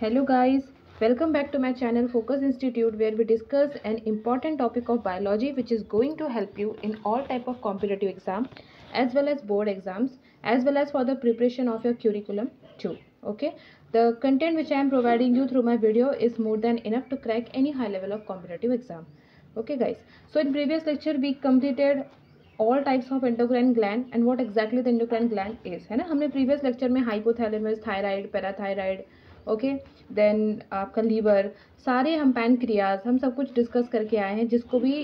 Hello guys, welcome back to my channel Focus Institute where we discuss an important topic of biology which is going to help you in all type of competitive exam as well as board exams as well as for the preparation of your curriculum too. Okay, the content which I am providing you through my video is more than enough to crack any high level of competitive exam. Okay guys, so in previous lecture we completed all types of endocrine gland and what exactly the endocrine gland is, है ना. हमने previous lecture में hypothalamus, thyroid, parathyroid, okay then आपका liver, सारे हम pancreas, हम सब कुछ डिस्कस करके आए हैं. जिसको भी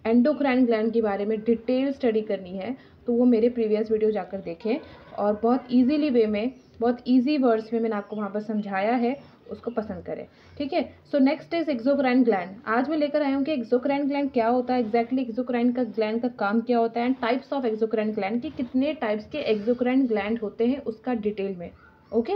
एंडोक्राइन ग्लैंड के बारे में डिटेल स्टडी करनी है तो वो मेरे प्रीवियस वीडियो जाकर देखें और बहुत इजीली वे में, बहुत इजी वर्ड्स में मैंने आपको वहाँ पर समझाया है, उसको पसंद करें. ठीक है. So next is exocrine gland. आज मैं लेकर आया हूँ कि एक्सोक्राइन ग्लैंड क्या होता है, एग्जैक्टली एक्सोक्राइन का ग्लैंड का काम क्या होता है and types of exocrine gland कि कितने टाइप्स के एक्सोक्राइन ग्लैंड होते हैं उसका डिटेल में. ओके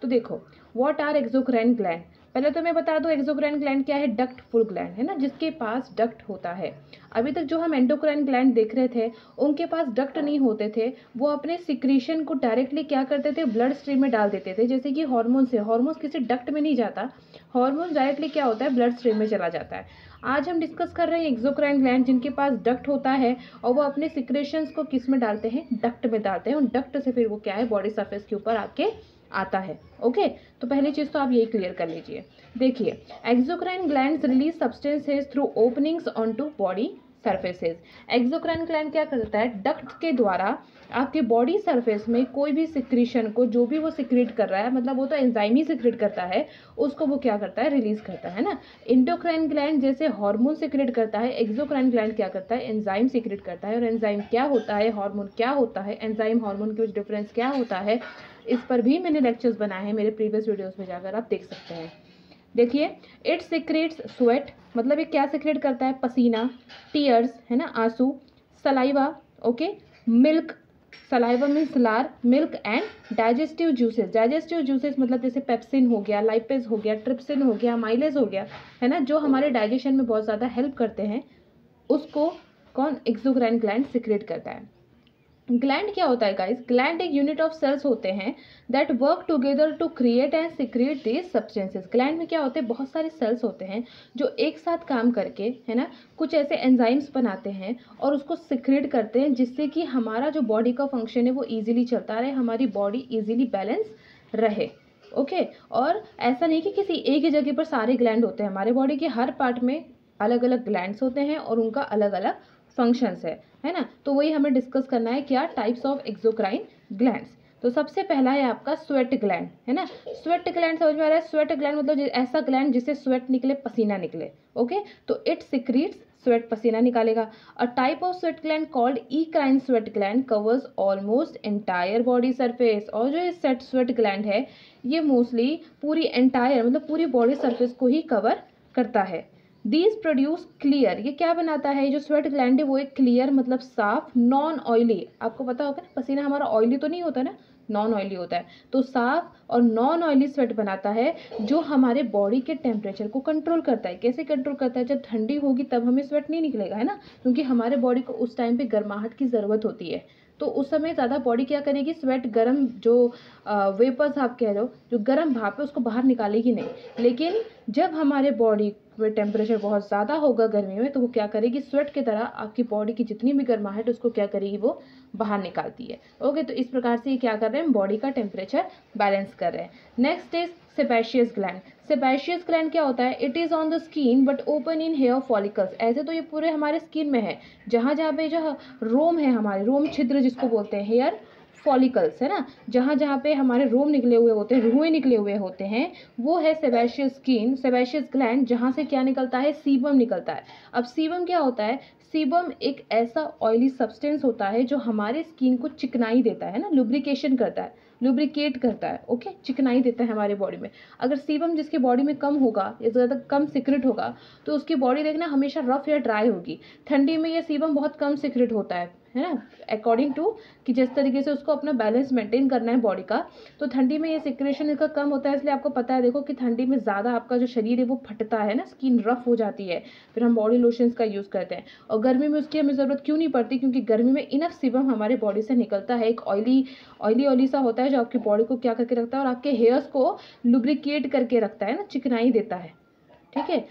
तो देखो व्हाट आर एक्सोक्राइन ग्लैंड. पहले तो मैं बता दूं एक्सोक्राइन ग्लैंड क्या है. डक्ट फुल ग्लैंड है ना, जिसके पास डक्ट होता है. अभी तक जो हम एंडोक्राइन ग्लैंड देख रहे थे उनके पास डक्ट नहीं होते थे. वो अपने सिक्रीशन को डायरेक्टली क्या करते थे, ब्लड स्ट्रीम में डाल देते थे. जैसे कि हार्मोन से, हार्मोन किसी डक्ट में नहीं जाता, हार्मोन डायरेक्टली क्या होता है, ब्लड स्ट्रीम में चला जाता है. आज हम डिस्कस कर रहे हैं एक्सोक्राइन ग्लैंड जिनके पास डक्ट होता है और वो अपने सिक्रेशंस को किस में डालते हैं, डक्ट में डालते हैं. और डक्ट से फिर वो क्या है, बॉडी सरफेस के ऊपर आके आता है. ओके तो पहली चीज तो आप यही क्लियर कर लीजिए. देखिए exocrine glands release substances through openings onto body surfaces. Exocrine gland क्या करता है, डक्ट के द्वारा आपके बॉडी सरफेस में कोई भी सिक्रीशन को, जो भी वो सिक्रेट कर रहा है, मतलब वो तो एंजाइम ही सिक्रेट करता है, उसको वो क्या करता है, रिलीज करता है ना. एंडोक्राइन ग्लैंड जैसे हार्मोन सिक्रेट करता है, एक्सोक्राइन ग्लैंड क्या करता है, एंजाइम सिक्रेट करता है. और एंजाइम क्या होता है, हार्मोन क्या होता है, एंजाइम हार्मोन के बीच डिफरेंस क्या होता है, इस पर भी मैंने लेक्चर्स बनाए हैं मेरे प्रीवियस वीडियोस में, जाकर आप देख सकते हैं. देखिए इट सिक्रेट्स स्वेट, मतलब ये क्या सिक्रेट करता है, पसीना, टीयर्स है ना, आंसू, saliva, okay, milk, saliva means लार, milk and digestive juices. Digestive juices मतलब जैसे पेप्सिन हो गया, लाइपेज हो गया, ट्रिप्सिन हो गया, माइलेज हो गया, है ना, जो हमारे डाइजेशन में बहुत ज़्यादा हेल्प करते हैं, उसको कौन, एक्सोक्राइन ग्लैंड सिक्रेट करता है. ग्लैंड क्या होता है गाइस, ग्लैंड एक यूनिट ऑफ सेल्स होते हैं that work together to create and secrete these substances. Gland में क्या होते हैं, बहुत सारे सेल्स होते हैं जो एक साथ काम करके, है ना, कुछ ऐसे एंजाइम्स बनाते हैं और उसको सिक्रेट करते हैं जिससे कि हमारा जो बॉडी का फंक्शन है वो ईजिली चलता रहे, हमारी बॉडी ईजिली बैलेंस रहे. ओके और ऐसा नहीं कि किसी एक ही जगह पर सारे ग्लैंड होते हैं. हमारे बॉडी के हर पार्ट में अलग अलग ग्लैंड्स होते हैं और उनका अलग अलग फंक्शंस है ना. तो वही हमें डिस्कस करना है, क्या टाइप्स ऑफ एक्सोक्राइन ग्लैंड्स. तो सबसे पहला है आपका स्वेट ग्लैंड, है ना. स्वेट ग्लैंड समझ में आ रहा है. स्वेट ग्लैंड मतलब ऐसा ग्लैंड जिससे स्वेट निकले, पसीना निकले. ओके तो इट सिक्रीट्स स्वेट, पसीना निकालेगा. A type of sweat gland called eccrine sweat gland covers almost entire body surface. और जो ये स्वेट ग्लैंड है ये मोस्टली पूरी एंटायर मतलब पूरी बॉडी सरफेस को ही कवर करता है. दीज प्रोड्यूस क्लियर, ये क्या बनाता है, जो स्वेट ग्लैंड है वो एक क्लियर मतलब साफ, नॉन ऑयली. आपको पता होगा ना पसीना हमारा ऑयली तो नहीं होता ना, नॉन ऑयली होता है. तो साफ और नॉन ऑयली स्वेट बनाता है जो हमारे बॉडी के टेम्परेचर को कंट्रोल करता है. कैसे कंट्रोल करता है, जब ठंडी होगी तब हमें स्वेट नहीं निकलेगा, है ना, क्योंकि हमारे बॉडी को उस टाइम पे गर्माहट की ज़रूरत होती है. तो उस समय ज़्यादा बॉडी क्या करेगी, स्वेट गर्म जो वेपर्स आप कह रहे हो, जो गर्म भाप है उसको बाहर निकालेगी नहीं. लेकिन जब हमारे बॉडी में टेम्परेचर बहुत ज़्यादा होगा गर्मी में तो वो क्या करेगी, स्वेट की तरह आपकी बॉडी की जितनी भी गर्माहट उसको क्या करेगी, वो बाहर निकालती है. ओके तो इस प्रकार से ये क्या कर रहे हैं, बॉडी का टेम्परेचर बैलेंस कर रहे हैं. Next is sebaceous gland. Sebaceous gland क्या होता है, it is on the skin but open in hair follicles. ऐसे तो ये पूरे हमारे स्किन में है, जहाँ जहाँ पे जो रोम है, हमारे रोम छिद्र जिसको बोलते हैं, हेयर फॉलिकल्स, है ना, जहाँ जहाँ पे हमारे रोम निकले हुए होते हैं, रुएं निकले हुए होते हैं, वो है सेबेशियस स्किन, सेबेशियस ग्लैंड, जहाँ से क्या निकलता है, सीबम निकलता है. अब सीबम क्या होता है, सीबम एक ऐसा ऑयली सब्सटेंस होता है जो हमारे स्किन को चिकनाई देता है ना, लुब्रिकेशन करता है, लुब्रिकेट करता है. ओके चिकनाई देता है हमारे बॉडी में. अगर सीबम जिसकी बॉडी में कम होगा या ज़्यादा कम सिक्रेट होगा तो उसकी बॉडी देखना हमेशा रफ या ड्राई होगी. ठंडी में ये सीबम बहुत कम सिक्रेट होता है ना, अकॉर्डिंग टू कि जिस तरीके से उसको अपना बैलेंस मेंटेन करना है बॉडी का। तो ठंडी में ये सिक्रेशन इसका कम होता है, इसलिए आपको पता है देखो कि ठंडी में ज़्यादा आपका जो शरीर है वो फटता है ना, स्किन रफ हो जाती है, फिर हम बॉडी लोशंस का यूज़ करते हैं। और गर्मी में उसकी हमें ज़रूरत क्यों नहीं पड़ती, क्योंकि गर्मी में इनफ सीबम हमारे बॉडी से निकलता है, एक ऑयली सा होता है जो आपकी बॉडी को क्या करके रखता है, और आपके हेयर्स को लुब्रिकेट करके रखता है ना, चिकनाई देता है, ठीक है।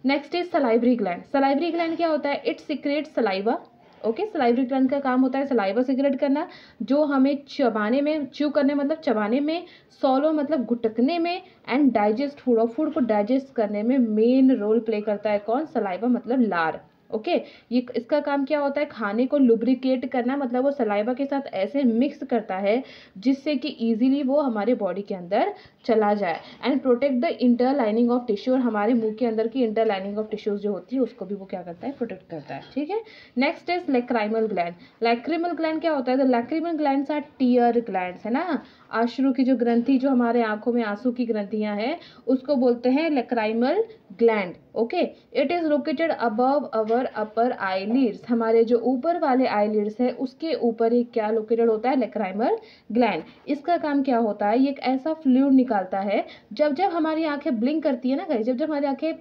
Next is salivary gland. Salivary gland क्या होता है, it secrete saliva. Okay, salivary gland का काम होता है सलाइवा सिक्रेट करना, जो हमें चबाने में, च्यू करने मतलब चबाने में, सॉलो मतलब गुटकने में, एंड डाइजेस्ट फूड, और फूड को डाइजेस्ट करने में मेन रोल प्ले करता है कौन, सलाइवा मतलब लार। ओके, ये इसका काम क्या होता है, खाने को लुब्रिकेट करना, मतलब वो सलाइवा के साथ ऐसे मिक्स करता है जिससे कि इजीली वो हमारे बॉडी के अंदर चला जाए, and protect the inter lining of tissue, और हमारे मुंह के अंदर की इंटर लाइनिंग ऑफ टिश्यूज जो होती है उसको भी वो क्या करता है, प्रोटेक्ट करता है, ठीक है। Next is lacrimal gland. Lacrimal gland क्या होता है, the lacrimal glands are tear glands, है ना, अश्रु की जो ग्रंथि, जो हमारे आंखों में आंसू की ग्रंथियां हैं उसको बोलते हैं lacrimal gland. Okay, it is located above our upper eyelids, हमारे जो ऊपर वाले आईलिड्स है उसके ऊपर ही क्या लोकेटेड होता है, लैक्राइमल ग्लैंड। इसका काम क्या होता है, ये एक ऐसा फ्लूइड निकालता है, जब जब हमारी आंखें ब्लिंक करती है ना गाइस, जब जब हमारी आंखें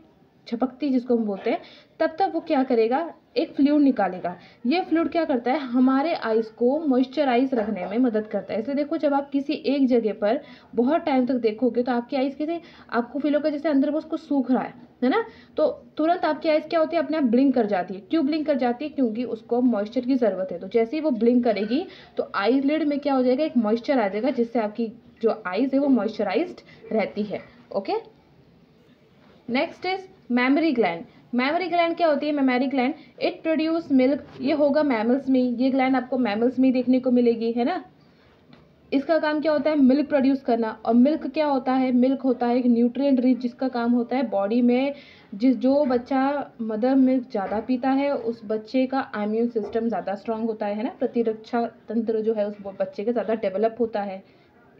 झपकती जिसको हम बोलते हैं, तब तब वो क्या करेगा, एक फ्लूइड निकालेगा। ये फ्लूइड क्या करता है, हमारे आइज को मॉइस्चराइज रखने में मदद करता है। इसलिए देखो, जब आप किसी एक जगह पर बहुत टाइम तक देखोगे तो आपकी आइज कैसे, आपको फील होगा जैसे अंदर वो उसको सूख रहा है ना, तो तुरंत आपकी आइज क्या होती है, अपने आप ब्लिंक कर जाती है। क्यों ब्लिंक कर जाती है, क्योंकि उसको मॉइस्चर की ज़रूरत है। तो जैसे ही वो ब्लिंक करेगी तो आईज लिड में क्या हो जाएगा, एक मॉइस्चर आ जाएगा, जिससे आपकी जो आइज है वो मॉइस्चराइज्ड रहती है। Okay, next is mammary gland. Mammary gland क्या होती है, mammary gland, it produce milk, ये होगा मैमल्स में, ये ग्लैंड आपको मैमल्स में देखने को मिलेगी, है ना। इसका काम क्या होता है, मिल्क प्रोड्यूस करना। और मिल्क क्या होता है, मिल्क होता है एक न्यूट्रिएंट रिच, जिसका काम होता है बॉडी में, जो बच्चा मदर मिल्क ज़्यादा पीता है उस बच्चे का इम्यून सिस्टम ज़्यादा स्ट्रांग होता है ना, प्रतिरक्षा तंत्र जो है उस बच्चे का ज़्यादा डेवलप होता है,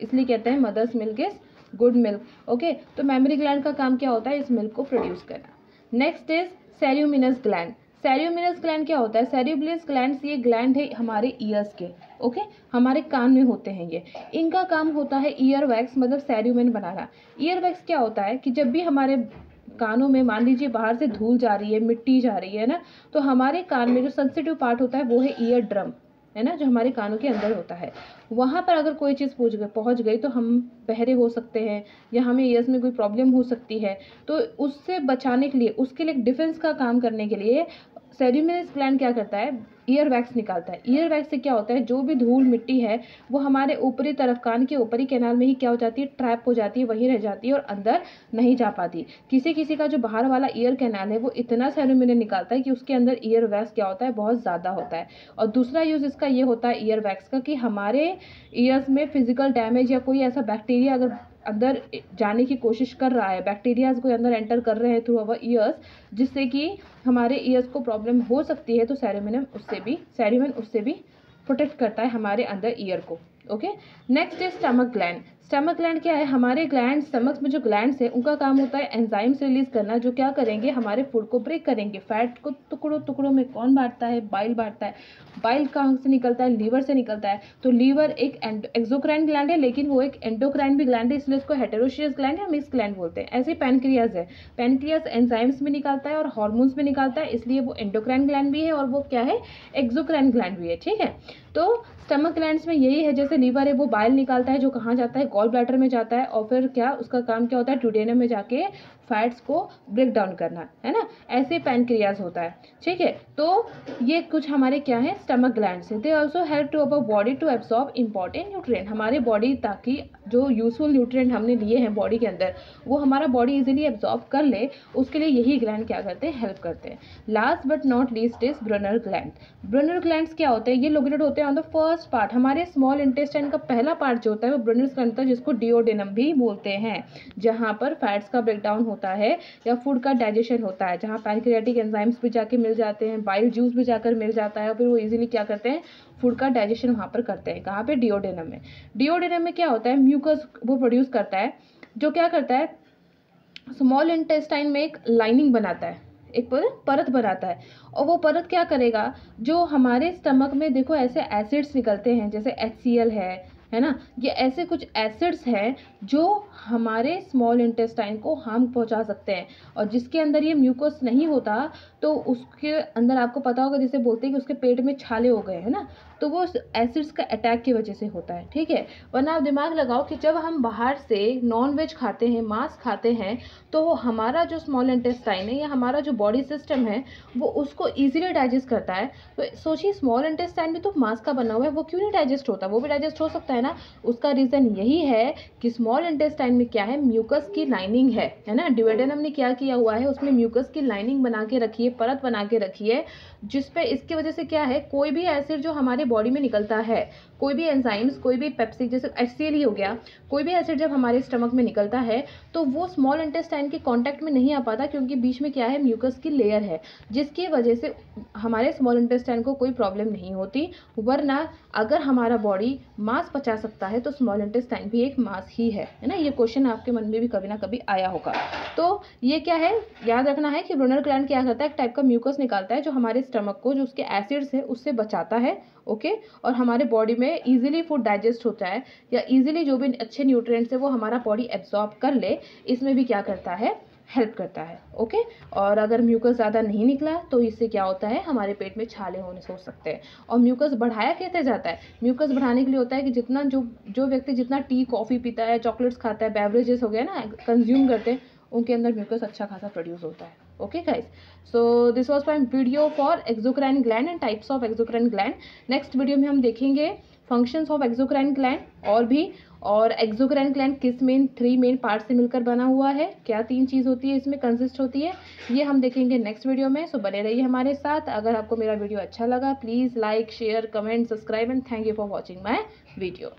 इसलिए कहते हैं mother's milk is good milk. Okay, तो मैमरी ग्लैंड का काम क्या होता है, इस मिल्क को प्रोड्यूस करना। Next is ceruminous gland. Ceruminous gland क्या होता है, सेरियोमिनस ग्लैंड ये ग्लैंड है हमारे ईयर्स के, ओके, हमारे कान में होते हैं ये। इनका काम होता है ईयर वैक्स मतलब सेरियोमिन बनाना। ईयर वैक्स क्या होता है कि जब भी हमारे कानों में मान लीजिए बाहर से धूल जा रही है, मिट्टी जा रही है ना, तो हमारे कान में जो सेंसिटिव पार्ट होता है वो है ईयर ड्रम, है ना, जो हमारे कानों के अंदर होता है। वहाँ पर अगर कोई चीज़ पहुँच गई तो हम बहरे हो सकते हैं, या हमें ईयर्स में कोई प्रॉब्लम हो सकती है। तो उससे बचाने के लिए, उसके लिए डिफेंस का काम करने के लिए सेरियोमिनस ग्लैंड क्या करता है, ईयर वैक्स निकालता है। ईयर वैक्स से क्या होता है, जो भी धूल मिट्टी है वो हमारे ऊपरी तरफ, कान के ऊपरी कैनाल में ही क्या हो जाती है, ट्रैप हो जाती है, वहीं रह जाती है और अंदर नहीं जा पाती। किसी किसी का जो बाहर वाला ईयर कैनाल है वो इतना सेरियोमिनस निकालता है कि उसके अंदर ईयर वैक्स क्या होता है, बहुत ज़्यादा होता है। और दूसरा यूज़ इसका ये होता है ईयर वैक्स का, कि हमारे ईयर्स में फिजिकल डैमेज या कोई ऐसा बैक्टीरिया अगर अंदर जाने की कोशिश कर रहा है, बैक्टीरियाज कोई अंदर एंटर कर रहे हैं थ्रू अवर ईयर्स, जिससे कि हमारे ईयर्स को प्रॉब्लम हो सकती है, तो सेरियोमिन उससे भी प्रोटेक्ट करता है हमारे अंदर ईयर को। Okay, next is stomach gland. Stomach gland क्या है, हमारे ग्लैंड, स्टमक में जो ग्लैंड्स है उनका काम होता है एंजाइम्स रिलीज करना, जो क्या करेंगे, हमारे फूड को ब्रेक करेंगे। फैट को टुकड़ों टुकड़ों में कौन बांटता है, बाइल बांटता है। बाइल कहाँ से निकलता है, लीवर से निकलता है। तो लीवर एक एक्सोक्राइन ग्लैंड है, लेकिन वो एक एंडोक्राइन भी ग्लैंड है, इसलिए उसको हेटेरोशियस ग्लैंड या मिक्स ग्लैंड बोलते हैं। ऐसे पैनक्रियाज है, पैनक्रियाज एंजाइम्स भी निकालता है और हार्मोन्स भी निकालता है, इसलिए वो एंडोक्राइन ग्लैंड भी है और वो क्या है, एक्सोक्राइन ग्लैंड भी है, ठीक है। तो स्टमक ग्लैंड्स में यही है, जैसे लीवर है वो बाइल निकालता है, जो कहाँ जाता है, गॉल ब्लैडर में जाता है, और फिर क्या उसका काम क्या होता है, ड्यूडेनम में जाके फैट्स को ब्रेक डाउन करना, है ना। ऐसे पैनक्रियाज होता है, ठीक है। तो ये कुछ हमारे क्या है, स्टमक ग्लैंड्स है। They also help to our body to absorb important nutrient, हमारे बॉडी, ताकि जो यूजफुल न्यूट्रिएंट हमने लिए हैं बॉडी के अंदर वो हमारा बॉडी इजीली एब्सॉर्ब कर ले, उसके लिए यही ग्लैंड क्या करते हैं, हेल्प करते हैं। Last but not least is Brunner gland. Brunner glands क्या होते हैं, ये लोकेटेड होते हैं ऑन द फर्स्ट पार्ट, हमारे स्मॉल इंटेस्टाइन का पहला पार्ट जो होता है वो ब्रनर ग्लैंड होता है, जिसको डिओडेनम भी बोलते हैं, जहाँ पर फैट्स का ब्रेकडाउन होता है या फूड का डाइजेशन होता है, जहाँ पैनक्रियाटिक एंजाइम्स भी जाके मिल जाते हैं, बाइल जूस भी जाकर मिल जाता है, और फिर वो इजीली क्या करते हैं, फूड का डाइजेशन वहाँ पर करते हैं। कहाँ पे, डिओडेनम में। डिओडेनम में क्या होता है, म्यूकस वो प्रोड्यूस करता है, जो क्या करता है, स्मॉल इंटेस्टाइन में एक लाइनिंग बनाता है, एक परत बनाता है। और वो परत क्या करेगा, जो हमारे स्टमक में देखो ऐसे एसिड्स निकलते हैं जैसे HCl है ना, ये ऐसे कुछ एसिड्स हैं जो हमारे स्मॉल इंटेस्टाइन को हार्म पहुंचा सकते हैं। और जिसके अंदर ये म्यूकस नहीं होता तो उसके अंदर आपको पता होगा, जैसे बोलते हैं कि उसके पेट में छाले हो गए, है ना, तो वो एसिड्स का अटैक की वजह से होता है, ठीक है। वरना आप दिमाग लगाओ कि जब हम बाहर से नॉन वेज खाते हैं, मांस खाते हैं, तो हमारा जो स्मॉल इंटेस्टाइन है या हमारा जो बॉडी सिस्टम है वो उसको ईजिली डाइजेस्ट करता है। तो सोचिए स्मॉल इंटेस्टाइन भी तो मांस का बना हुआ है, वो क्यों नहीं डाइजेस्ट होता, वो भी डाइजेस्ट हो सकता है ना। उसका रीज़न यही है कि स्मॉल इंटेस्टाइन में क्या है, म्यूकस की लाइनिंग है ना। ड्यूडेनम ने क्या किया हुआ है, उसमें म्यूकस की लाइनिंग बना के रखी है, परत बना के रखी है, जिसपे इसकी वजह से क्या है, कोई भी एसिड जो हमारे बॉडी में निकलता है, कोई भी एंजाइम्स, कोई भी पेप्सिड जैसे HCl ही हो गया, कोई भी एसिड जब हमारे स्टमक में निकलता है तो वो स्मॉल इंटेस्टाइन के कांटेक्ट में नहीं आ पाता, क्योंकि बीच में क्या है, म्यूकस की लेयर है, जिसकी वजह से हमारे स्मॉल इंटेस्टाइन को कोई प्रॉब्लम नहीं होती। वरना अगर हमारा बॉडी मांस पचा सकता है तो स्मॉल इंटेस्टाइन भी एक मांस ही है ना। ये क्वेश्चन आपके मन में भी कभी ना कभी आया होगा। तो ये क्या है, याद रखना है कि ब्रूनर ग्लैंड क्या करता है, एक टाइप का म्यूकस निकालता है जो हमारे स्टमक को, जो उसके एसिड्स है उससे बचाता है, ओके। और हमारे बॉडी में इजीली फूड डाइजेस्ट होता है, या इजीली जो भी अच्छे न्यूट्रिएंट्स है वो हमारा बॉडी एब्जॉर्ब कर ले, इसमें भी क्या करता है, हेल्प करता है, ओके। और अगर म्यूकस ज़्यादा नहीं निकला तो इससे क्या होता है, हमारे पेट में छाले होने से हो सकते हैं। और म्यूकस बढ़ाया कैसे जाता है, म्यूकस बढ़ाने के लिए होता है कि जितना जो व्यक्ति जितना टी कॉफ़ी पीता है, चॉकलेट्स खाता है, बेवरेजेस हो गया ना, कंज्यूम करते हैं, उनके अंदर म्यूकस अच्छा खासा प्रोड्यूस होता है, okay guys। so this was my video for exocrine gland and types of exocrine gland। next video में हम देखेंगे functions of exocrine gland और भी, और exocrine gland किस मेन 3 मेन पार्ट से मिलकर बना हुआ है, क्या 3 चीज़ होती है इसमें कंसिस्ट होती है, ये हम देखेंगे नेक्स्ट वीडियो में। सो बने रहिए हमारे साथ। अगर आपको मेरा वीडियो अच्छा लगा please like, share, comment, subscribe and thank you for watching my video.